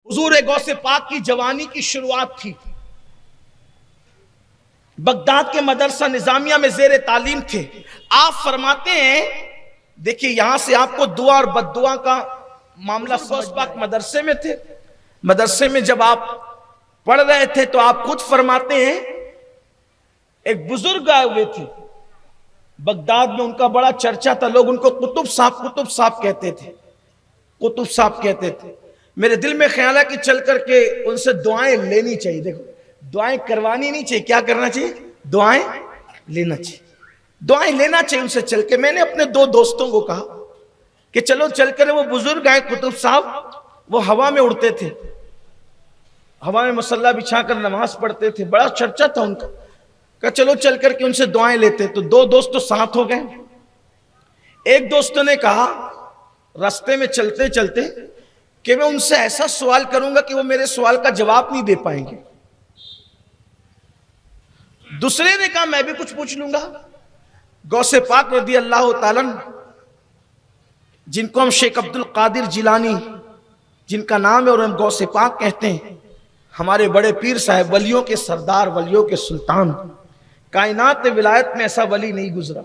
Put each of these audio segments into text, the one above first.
حضور غوث پاک کی جوانی کی شروعات تھی، بغداد کے مدرسہ نظامیہ میں زیر تعلیم تھے۔ آپ فرماتے ہیں، دیکھیے یہاں سے آپ کو دعا اور بد دعا کا معاملہ غوث پاک مدرسے میں تھے، مدرسے میں جب آپ پڑھ رہے تھے تو آپ خود فرماتے ہیں ایک بزرگ آئے ہوئے تھے بغداد میں، ان کا بڑا چرچا تھا، لوگ ان کو قطب صاحب کہتے تھے، قطب صاحب کہتے تھے۔ میرے دل میں خیال ہے کہ چل کر کے ان سے دعائیں لینی چاہیے، دیکھو دعائیں کروانی نہیں چاہیے، کیا کرنا چاہیے؟ دعائیں لینا چاہیے، دعائیں لینا چاہیے ان سے چل کے۔ میں نے اپنے دو دوستوں کو کہا کہ چلو چل کر، وہ بزرگ آئے قطب صاحب، وہ ہوا میں اڑتے تھے، ہوا میں مصلی بچھا کر نماز پڑھتے تھے، بڑا چرچا تھا ان کا، کہ چلو چل کر کے ان سے دعائیں لیتے۔ تو دو دوست تو ساتھ ہو گئے۔ ایک دوست نے کہا راستے میں چلتے چلتے کہ میں ان سے ایسا سوال کروں گا کہ وہ میرے سوال کا جواب نہیں دے پائیں گے۔ دوسرے نے کہا میں بھی کچھ پوچھ لوں گا۔ غوث پاک رضی اللہ تعالیٰ جن کو ہم شیخ عبد القادر جیلانی جن کا نام ہے اور ہم غوث پاک کہتے ہیں، ہمارے بڑے پیر صاحب، ولیوں کے سردار، ولیوں کے سلطان، کائنات ولایت میں ایسا ولی نہیں گزرا،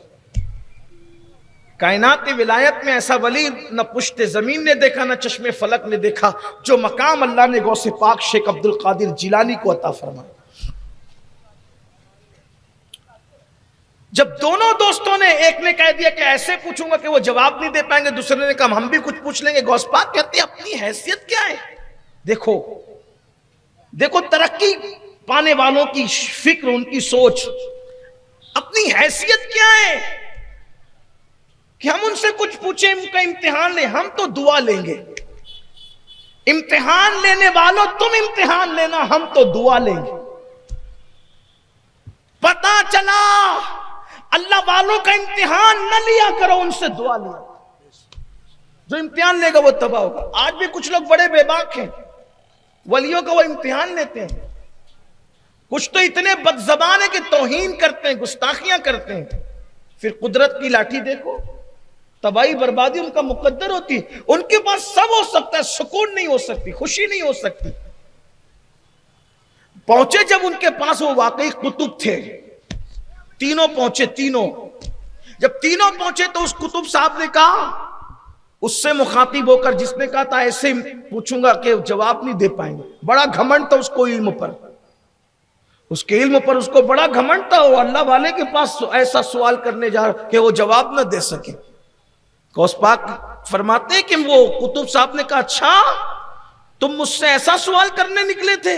کائنات ولایت میں ایسا ولی نہ پشت زمین نے دیکھا نہ چشم فلک نے دیکھا جو مقام اللہ نے غوث پاک شیخ عبد القادر جیلانی کو عطا فرمایا۔ جب دونوں دوستوں نے، ایک نے کہہ دیا کہ ایسے پوچھوں گا کہ وہ جواب نہیں دے پائیں گے، دوسرے نے کہا ہم بھی کچھ پوچھ لیں گے۔ غوث پاک کہتے ہیں اپنی حیثیت کیا ہے؟ دیکھو ترقی پانے والوں کی فکر، ان کی سوچ، اپنی حیثیت کیا ہے کہ ہم ان سے کچھ پوچھیں، ان کا امتحان لیں؟ ہم تو دعا لیں گے۔ امتحان لینے والوں تم امتحان لینا، ہم تو دعا لیں گے۔ پتا چلا اللہ والوں کا امتحان نہ لیا کرو، ان سے دعا لیا، جو امتحان لے گا وہ تباہ ہوگا۔ آج بھی کچھ لوگ بڑے بے باک ہیں، ولیوں کا وہ امتحان لیتے ہیں، کچھ تو اتنے بد زبان ہیں کہ توہین کرتے ہیں، گستاخیاں کرتے ہیں، پھر قدرت کی لاٹھی دیکھو، تباہی بربادی ان کا مقدر ہوتی ہے۔ ان کے پاس سب ہو سکتا ہے، سکون نہیں ہو سکتی، خوشی نہیں ہو سکتی۔ پہنچے جب ان کے پاس وہ واقعی قطب تھے، تینوں پہنچے، تینوں جب تینوں پہنچے تو اس قطب صاحب نے کہا، اس سے مخاطب ہو کر جس نے کہا تھا ایسے پوچھوں گا کہ جواب نہیں دے پائیں گے، بڑا گھمنڈ تھا اس کو علم پر، اس کے علم پر اس کو بڑا گھمنڈ تھا، وہ اللہ والے کے پاس ایسا سوال کرنے جا رہا کہ وہ جواب نہ دے سکے۔ غوث پاک فرماتے ہیں کہ وہ قطب صاحب نے کہا اچھا تم مجھ سے ایسا سوال کرنے نکلے تھے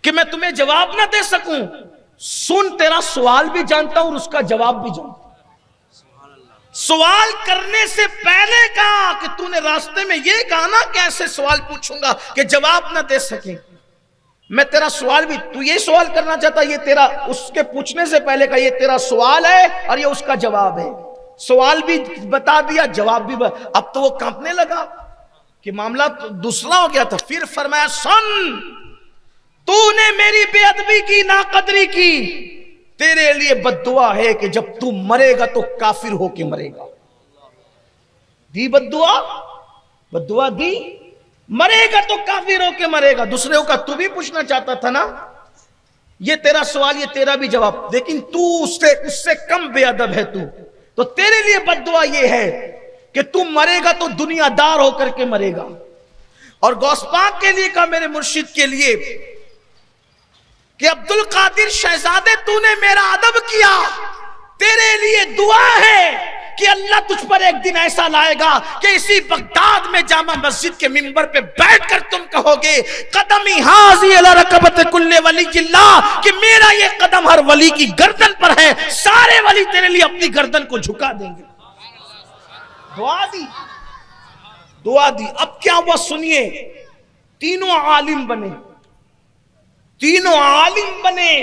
کہ میں تمہیں جواب نہ دے سکوں؟ سن، تیرا سوال بھی جانتا ہوں اور اس کا جواب بھی جانتا ہوں۔ سوال کرنے سے پہلے کہا کہ تو نے راستے میں یہ کہا نا کہ ایسے سوال پوچھوں گا کہ جواب نہ دے سکیں، میں تیرا سوال بھی، تو یہ سوال کرنا چاہتا، یہ تیرا، اس کے پوچھنے سے پہلے کہا یہ تیرا سوال ہے اور یہ اس کا جواب ہے، سوال بھی بتا دیا، جواب بھی اب تو وہ کانپنے لگا کہ معاملہ دوسرا ہو گیا تھا۔ پھر فرمایا سن، تو نے میری بے ادبی کی، ناقدری کی، تیرے لیے بد دعا ہے کہ جب تو مرے گا تو کافر ہو کے مرے گا۔ دی بد دعا دی، مرے گا تو کافر ہو کے مرے گا۔ دوسرے کا تو بھی پوچھنا چاہتا تھا نا، یہ تیرا سوال، یہ تیرا بھی جواب، لیکن تو اس سے کم بے ادب ہے، تو تیرے لیے بد دعا یہ ہے کہ تو مرے گا تو دنیا دار ہو کر کے مرے گا۔ اور غوث پاک کے لیے کہا، میرے مرشد کے لیے کہ عبد القادر شہزادے تو نے میرا ادب کیا، تیرے لیے دعا ہے کہ اللہ تجھ پر ایک دن ایسا لائے گا کہ اسی بغداد میں جامع مسجد کے منبر پہ بیٹھ کر تم کہو گے قدمی حاضی علی رکبت کل ولی اللہ، کہ میرا یہ قدم ہر ولی کی گردن پر ہے، سارے ولی تیرے لیے اپنی گردن کو جھکا دیں گے۔ دعا دی۔ اب کیا ہوا سنیے، تینوں عالم بنے، تینوں عالم بنے،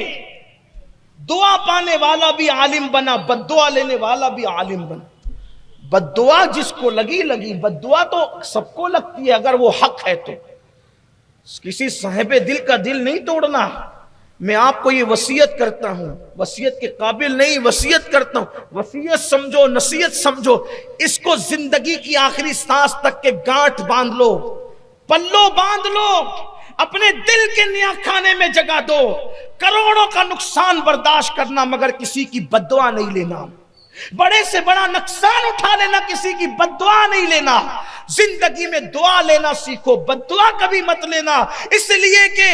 دعا پانے والا بھی عالم بنا، بد دعا لینے والا بھی عالم بنا۔ بد دعا جس کو لگی، بد دعا تو سب کو لگتی ہے اگر وہ حق ہے تو، کسی صاحب دل کا دل نہیں توڑنا۔ میں آپ کو یہ وصیت کرتا ہوں، وصیت کے قابل نہیں، وصیت کرتا ہوں، وصیت سمجھو، نصیحت سمجھو، اس کو زندگی کی آخری سانس تک کے گانٹھ باندھ لو۔ پلو باندھ لو، اپنے دل کے نیا کھانے میں جگہ دو، کروڑوں کا نقصان برداشت کرنا مگر کسی کی بد دعا نہیں لینا، بڑے سے بڑا نقصان اٹھا لینا، کسی کی بد دعا نہیں لینا۔ زندگی میں دعا لینا سیکھو، بد دعا کبھی مت لینا، اس لیے کہ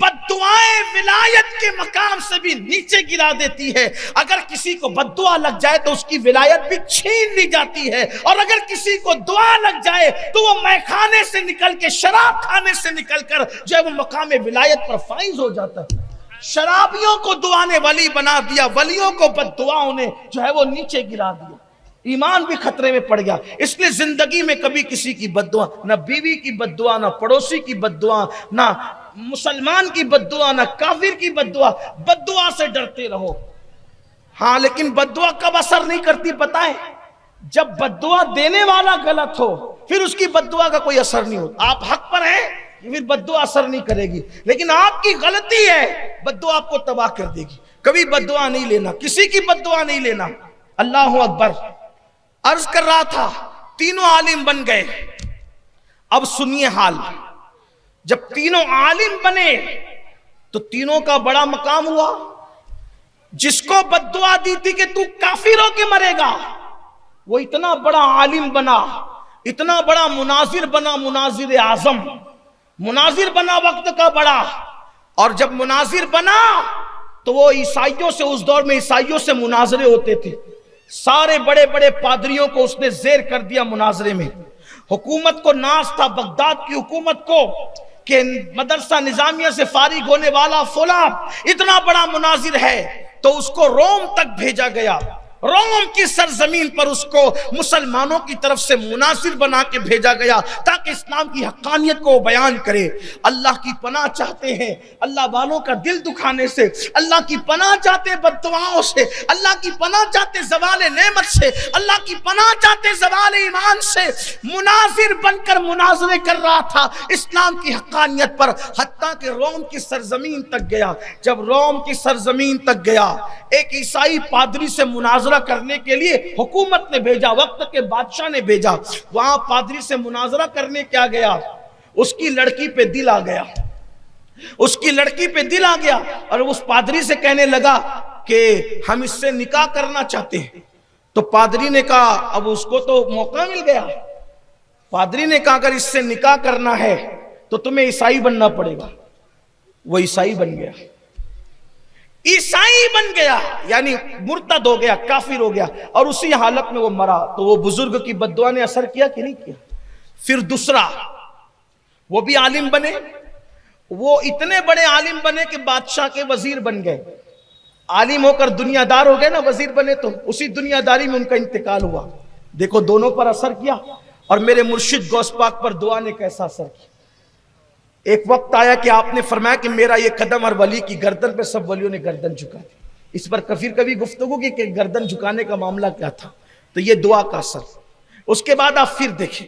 بد دعائیں ولایت کے مقام سے بھی نیچے گرا دیتی ہے۔ اگر کسی کو بد دعا لگ جائے تو اس کی ولایت بھی چھین لی جاتی ہے، اور اگر کسی کو دعا لگ جائے تو وہ میخانے سے نکل کے، شراب کھانے سے نکل کر جو ہے وہ مقام ولایت پر فائز ہو جاتا ہے۔ شرابیوں کو دعا نے ولی بنا دیا، ولیوں کو بد دعاؤں نے جو ہے وہ نیچے گرا دیا، ایمان بھی خطرے میں پڑ گیا۔ اس لیے زندگی میں کبھی کسی کی بد دعا، نہ بیوی کی بد دعا، نہ پڑوسی کی بد دعا، نہ مسلمان کی بد دعا، نہ کافر کی بد دعا، بد دعا سے ڈرتے رہو۔ ہاں لیکن بد دعا کب اثر نہیں کرتی پتہ ہے؟ جب بد دعا دینے والا غلط ہو، پھر اس کی بد دعا کا کوئی اثر نہیں ہوتا۔ آپ حق پر ہیں، پھر بد دعا اثر نہیں کرے گی، لیکن آپ کی غلطی ہے، بد دعا آپ کو تباہ کر دے گی۔ کبھی بد دعا نہیں لینا، کسی کی بد دعا نہیں لینا۔ اللہ اکبر۔ عرض کر رہا تھا تینوں عالم بن گئے، اب سنیے حال۔ جب تینوں عالم بنے تو تینوں کا بڑا مقام ہوا۔ جس کو بد دعا دی تھی کہ تو کافر ہو کے مرے گا، وہ اتنا بڑا عالم بنا، اتنا بڑا مناظر بنا، مناظر اعظم، مناظر بنا وقت کا بڑا۔ اور جب مناظر بنا تو وہ عیسائیوں سے، اس دور میں عیسائیوں سے مناظرے ہوتے تھے، سارے بڑے بڑے پادریوں کو اس نے زیر کر دیا مناظرے میں۔ حکومت کو ناز تھا، بغداد کی حکومت کو، کہ مدرسہ نظامیہ سے فارغ ہونے والا فلاں اتنا بڑا مناظر ہے، تو اس کو روم تک بھیجا گیا۔ روم کی سرزمین پر اس کو مسلمانوں کی طرف سے مناظر بنا کے بھیجا گیا تاکہ اسلام کی حقانیت کو بیان کرے۔ اللہ کی پناہ چاہتے ہیں اللہ والوں کا دل دکھانے سے، اللہ کی پناہ چاہتے بد دعاؤں سے، اللہ کی پناہ چاہتے زوال نعمت سے، اللہ کی پناہ چاہتے زوال ایمان سے۔ مناظر بن کر مناظرے کر رہا تھا اسلام کی حقانیت پر، حتیٰ کہ روم کی سرزمین تک گیا۔ جب روم کی سرزمین تک گیا، ایک عیسائی پادری سے مناظرہ کرنے کے لیے حکومت نے بھیجا، وقت کے بادشاہ نے بھیجا۔ وہاں پادری سے مناظرہ کرنے کیا گیا، اس کی لڑکی پہ دل آ گیا، اس کی لڑکی پہ دل آ گیا، اور اس پادری سے کہنے لگا کہ ہم اس سے نکاح کرنا چاہتے ہیں۔ تو پادری نے کہا اب اس کو تو موقع مل گیا۔ پادری نے کہا اگر اس سے نکاح کرنا ہے تو تمہیں عیسائی بننا پڑے گا۔ وہ عیسائی بن گیا، عیسائی بن گیا، یعنی مرتد ہو گیا، کافر ہو گیا، اور اسی حالت میں وہ مرا۔ تو وہ بزرگ کی بد دعا نے اثر کیا کہ نہیں کیا؟ پھر دوسرا، وہ بھی عالم بنے، وہ اتنے بڑے عالم بنے کہ بادشاہ کے وزیر بن گئے۔ عالم ہو کر دنیا دار ہو گئے نا، وزیر بنے تو اسی دنیا داری میں ان کا انتقال ہوا۔ دیکھو دونوں پر اثر کیا، اور میرے مرشد غوث پاک پر دعا نے کیسا اثر کیا۔ ایک وقت آیا کہ آپ نے فرمایا کہ میرا یہ قدم اور ولی کی گردن پہ سب ولیوں نے گردن جھکا دی۔ اس پر کبھی گفتگو کی کہ گردن جھکانے کا معاملہ کیا تھا، تو یہ دعا کا اثر۔ اس کے بعد آپ پھر دیکھیں